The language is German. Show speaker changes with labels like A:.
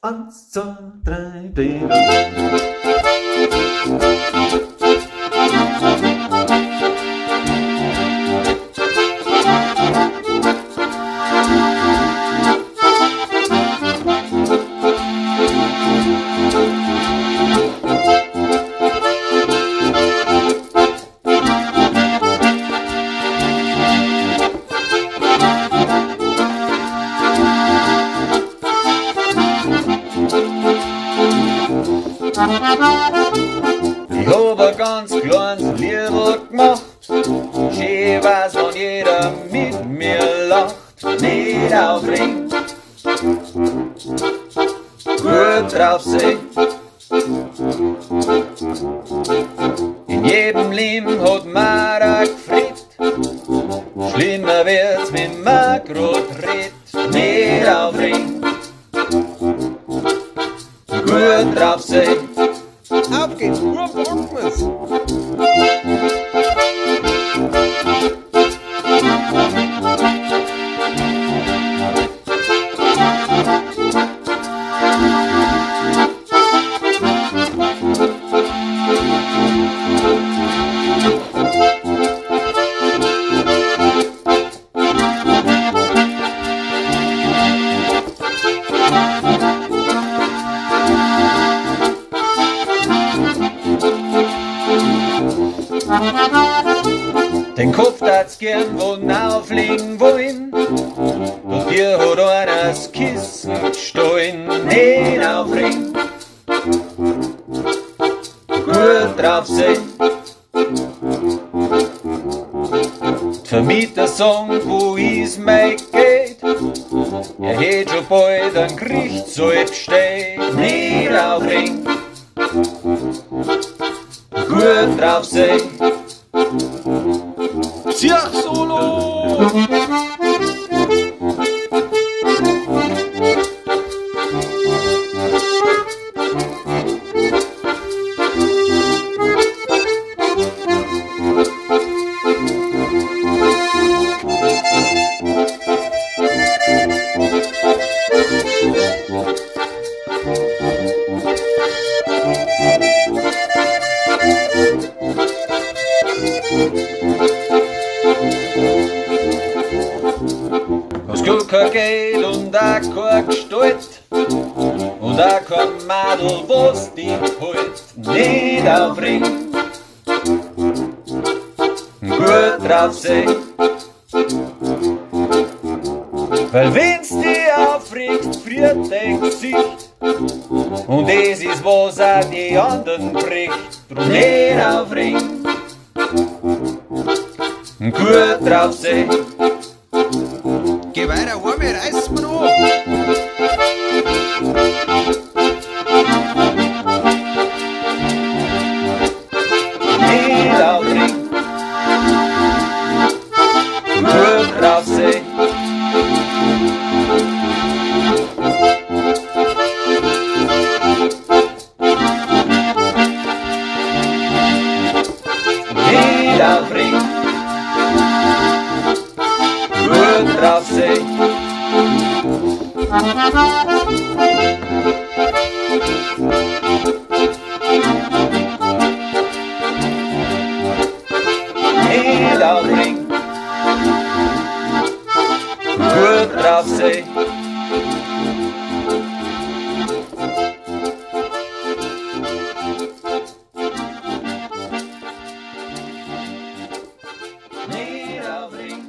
A: 1, 2, 3, dreh. Ich hab ein ganz kleines Liedl gemacht, schön weiß, wenn jeder mit mir lacht. Nicht aufregn, gut drauf sein. In jedem Leben hat man ein gefreut, schlimmer wird's, wenn man grad redt. Nicht aufregn, gut drauf sein.
B: Auf geht's, nur Portmas.
A: Den Kopf tat's gern wo auflegen wollen, und dir hat einer das Kissen gestohlen. Nicht aufregn, gut drauf sein. Die Vermieter sagen, wo is mein Geld, er hätt schon bald ein Gerichtssaal bestellt. Nicht aufregn, gut drauf sein.
B: Tja, Solo!
A: Hast du kein Geld und auch keine Gestalt und auch kein Madel, was dich hält. Nicht aufregn, gut drauf sein. Weil wenn's dich aufregst, friert dein Gesicht, und das ist, was auch die anderen bricht. Drum nicht aufregn, gut drauf sein.
B: Geh weiter, Arme, reiß mir noch!
A: Nicht aufregn, gut drauf sein. Nicht aufregn, gut drauf sein. Nicht aufregn, gut drauf sein. Nicht aufregn.